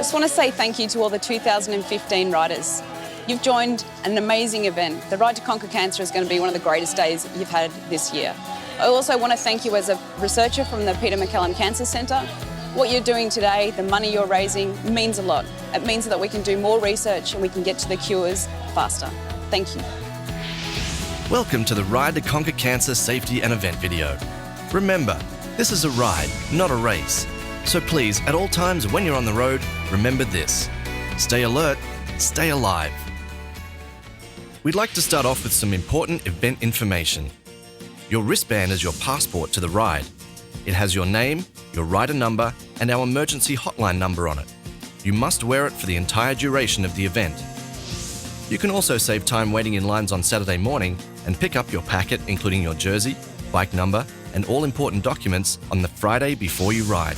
Just want to say thank you to all the 2015 riders. You've joined an amazing event. The Ride to Conquer Cancer is going to be one of the greatest days you've had this year. I also want to thank you as a researcher from the Peter MacCallum Cancer Centre. What you're doing today, the money you're raising, means a lot. It means that we can do more research and we can get to the cures faster. Thank you. Welcome to the Ride to Conquer Cancer Safety and Event video. Remember, this is a ride, not a race. So please, at all times when you're on the road, remember this. Stay alert, stay alive. We'd like to start off with some important event information. Your wristband is your passport to the ride. It has your name, your rider number, and our emergency hotline number on it. You must wear it for the entire duration of the event. You can also save time waiting in lines on Saturday morning and pick up your packet, including your jersey, bike number, and all important documents on the Friday before you ride.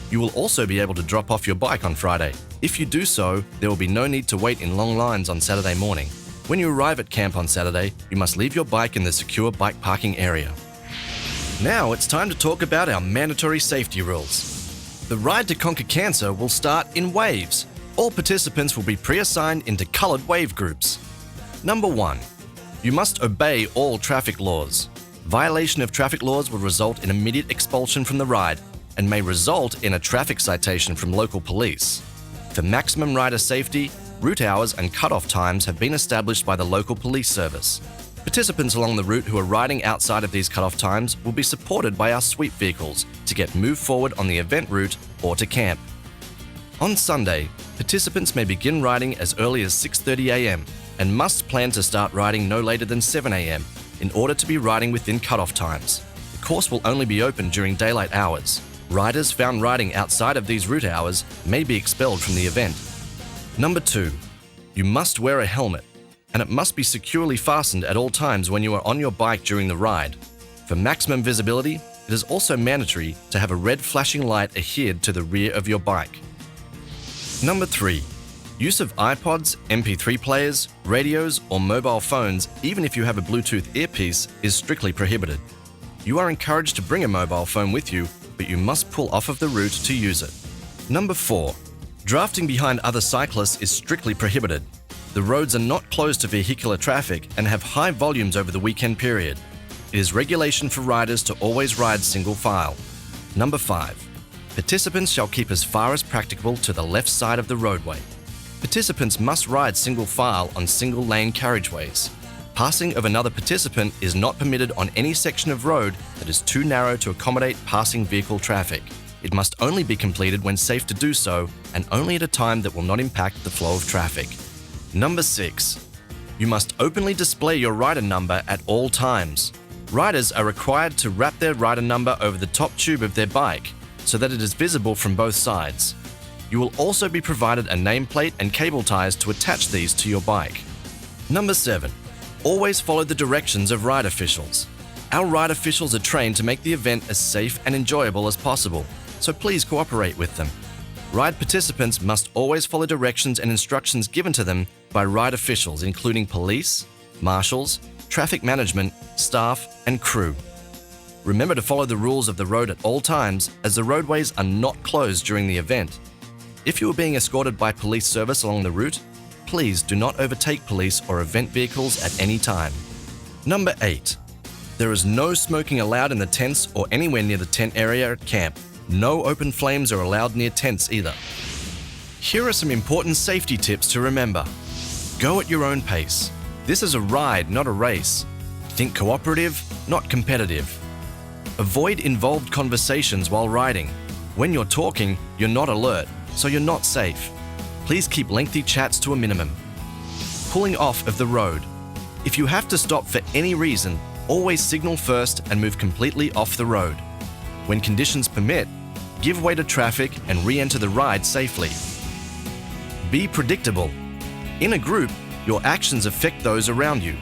You will also be able to drop off your bike on Friday. If you do so, there will be no need to wait in long lines on Saturday morning. When you arrive at camp on Saturday, you must leave your bike in the secure bike parking area. Now it's time to talk about our mandatory safety rules. The Ride to Conquer Cancer will start in waves. All participants will be pre-assigned into coloured wave groups. Number 1. You must obey all traffic laws. Violation of traffic laws will result in immediate expulsion from the ride and may result in a traffic citation from local police. For maximum rider safety, route hours and cut-off times have been established by the local police service. Participants along the route who are riding outside of these cut-off times will be supported by our sweep vehicles to get moved forward on the event route or to camp. On Sunday, participants may begin riding as early as 6:30 a.m. and must plan to start riding no later than 7 a.m. in order to be riding within cut-off times. The course will only be open during daylight hours. Riders found riding outside of these route hours may be expelled from the event. Number 2. You must wear a helmet, and it must be securely fastened at all times when you are on your bike during the ride. For maximum visibility, it is also mandatory to have a red flashing light adhered to the rear of your bike. Number 3. Use of iPods, MP3 players, radios, or mobile phones, even if you have a Bluetooth earpiece, is strictly prohibited. You are encouraged to bring a mobile phone with you, but you must pull off of the route to use it. Number 4. Drafting behind other cyclists is strictly prohibited. The roads are not closed to vehicular traffic and have high volumes over the weekend period. It is regulation for riders to always ride single file. Number 5. Participants shall keep as far as practicable to the left side of the roadway. Participants must ride single file on single lane carriageways. Passing of another participant is not permitted on any section of road that is too narrow to accommodate passing vehicle traffic. It must only be completed when safe to do so and only at a time that will not impact the flow of traffic. Number 6. You must openly display your rider number at all times. Riders are required to wrap their rider number over the top tube of their bike so that it is visible from both sides. You will also be provided a nameplate and cable ties to attach these to your bike. Number 7. Always follow the directions of ride officials. Our ride officials are trained to make the event as safe and enjoyable as possible, so please cooperate with them. Ride participants must always follow directions and instructions given to them by ride officials, including police, marshals, traffic management, staff, and crew. Remember to follow the rules of the road at all times, as the roadways are not closed during the event. If you are being escorted by police service along the route, please do not overtake police or event vehicles at any time. Number 8. There is no smoking allowed in the tents or anywhere near the tent area at camp. No open flames are allowed near tents either. Here are some important safety tips to remember. Go at your own pace. This is a ride, not a race. Think cooperative, not competitive. Avoid involved conversations while riding. When you're talking, you're not alert, so you're not safe. Please keep lengthy chats to a minimum. Pulling off of the road. If you have to stop for any reason, always signal first and move completely off the road. When conditions permit, give way to traffic and re-enter the ride safely. Be predictable. In a group, your actions affect those around you.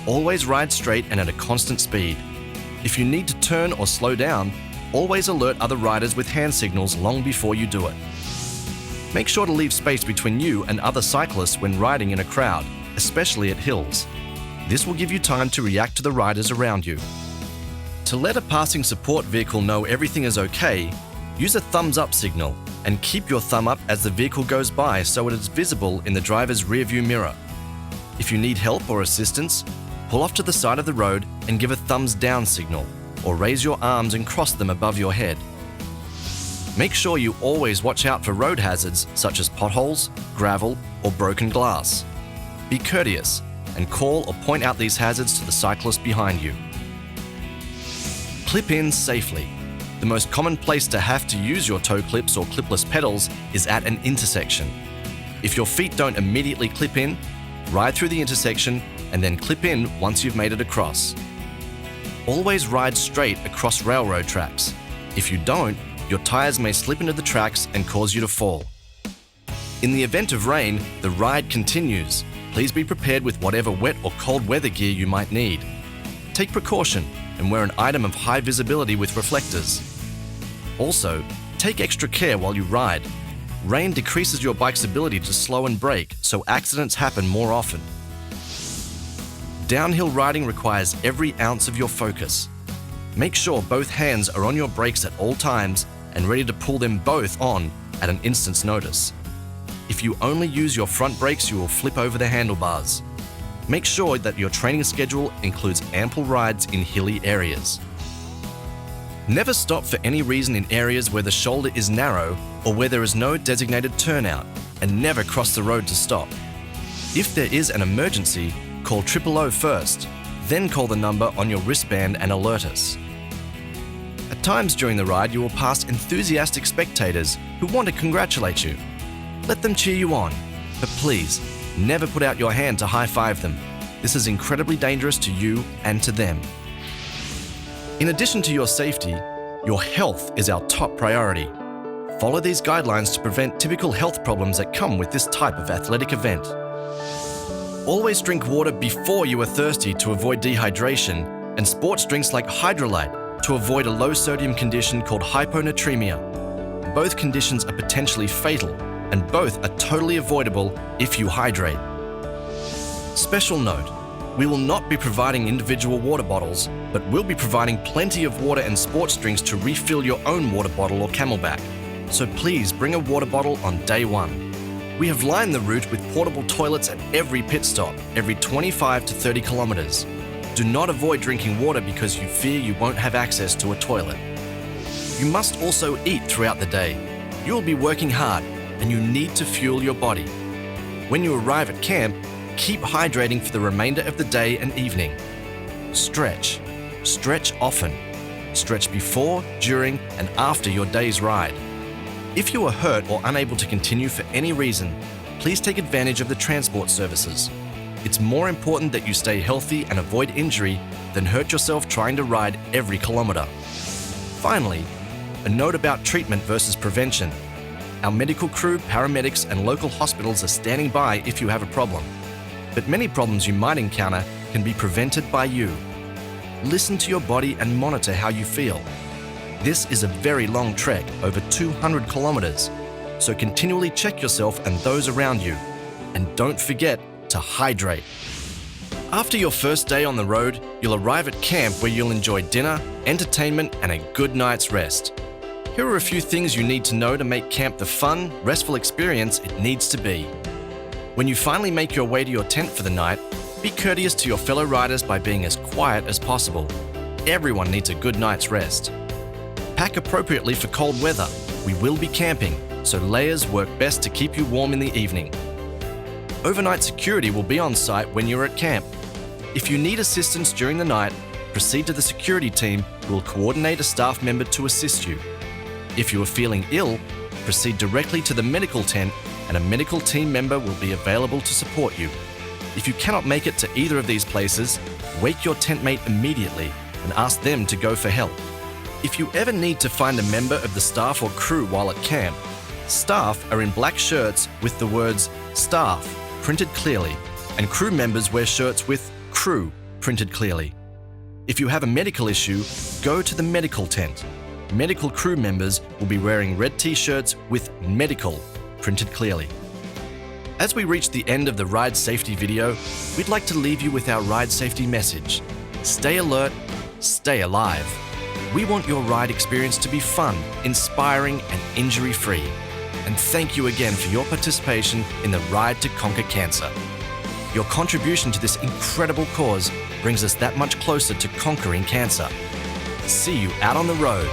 Always ride straight and at a constant speed. If you need to turn or slow down, always alert other riders with hand signals long before you do it. Make sure to leave space between you and other cyclists when riding in a crowd, especially at hills. This will give you time to react to the riders around you. To let a passing support vehicle know everything is okay, use a thumbs up signal and keep your thumb up as the vehicle goes by so it is visible in the driver's rearview mirror. If you need help or assistance, pull off to the side of the road and give a thumbs down signal, or raise your arms and cross them above your head. Make sure you always watch out for road hazards such as potholes, gravel, or broken glass. Be courteous and call or point out these hazards to the cyclist behind you. Clip in safely. The most common place to have to use your toe clips or clipless pedals is at an intersection. If your feet don't immediately clip in, ride through the intersection and then clip in once you've made it across. Always ride straight across railroad tracks. If you don't, your tyres may slip into the tracks and cause you to fall. In the event of rain, the ride continues. Please be prepared with whatever wet or cold weather gear you might need. Take precaution and wear an item of high visibility with reflectors. Also, take extra care while you ride. Rain decreases your bike's ability to slow and brake, so accidents happen more often. Downhill riding requires every ounce of your focus. Make sure both hands are on your brakes at all times and ready to pull them both on at an instant's notice. If you only use your front brakes, you will flip over the handlebars. Make sure that your training schedule includes ample rides in hilly areas. Never stop for any reason in areas where the shoulder is narrow or where there is no designated turnout, and never cross the road to stop. If there is an emergency, call 000 first, then call the number on your wristband and alert us. At times during the ride, you will pass enthusiastic spectators who want to congratulate you. Let them cheer you on, but please, never put out your hand to high-five them. This is incredibly dangerous to you and to them. In addition to your safety, your health is our top priority. Follow these guidelines to prevent typical health problems that come with this type of athletic event. Always drink water before you are thirsty to avoid dehydration, and sports drinks like Hydrolyte to avoid a low-sodium condition called hyponatremia. Both conditions are potentially fatal, and both are totally avoidable if you hydrate. Special note, we will not be providing individual water bottles, but will be providing plenty of water and sports drinks to refill your own water bottle or Camelback. So please bring a water bottle on day one. We have lined the route with portable toilets at every pit stop, every 25 to 30 kilometers. Do not avoid drinking water because you fear you won't have access to a toilet. You must also eat throughout the day. You will be working hard, and you need to fuel your body. When you arrive at camp, keep hydrating for the remainder of the day and evening. Stretch. Stretch often. Stretch before, during, and after your day's ride. If you are hurt or unable to continue for any reason, please take advantage of the transport services. It's more important that you stay healthy and avoid injury than hurt yourself trying to ride every kilometer. Finally, a note about treatment versus prevention. Our medical crew, paramedics, and local hospitals are standing by if you have a problem. But many problems you might encounter can be prevented by you. Listen to your body and monitor how you feel. This is a very long trek, over 200 kilometers, so continually check yourself and those around you. And don't forget to hydrate. After your first day on the road, you'll arrive at camp where you'll enjoy dinner, entertainment, and a good night's rest. Here are a few things you need to know to make camp the fun, restful experience it needs to be. When you finally make your way to your tent for the night, be courteous to your fellow riders by being as quiet as possible. Everyone needs a good night's rest. Pack appropriately for cold weather. We will be camping, so layers work best to keep you warm in the evening. Overnight security will be on site when you're at camp. If you need assistance during the night, proceed to the security team who will coordinate a staff member to assist you. If you are feeling ill, proceed directly to the medical tent and a medical team member will be available to support you. If you cannot make it to either of these places, wake your tent mate immediately and ask them to go for help. If you ever need to find a member of the staff or crew while at camp, staff are in black shirts with the words "Staff" printed clearly, and crew members wear shirts with "Crew" printed clearly. If you have a medical issue, go to the medical tent. Medical crew members will be wearing red t-shirts with "Medical" printed clearly. As we reach the end of the ride safety video, we'd like to leave you with our ride safety message. Stay alert, stay alive. We want your ride experience to be fun, inspiring, and injury-free. and thank you again for your participation in the Ride to Conquer Cancer. Your contribution to this incredible cause brings us that much closer to conquering cancer. See you out on the road.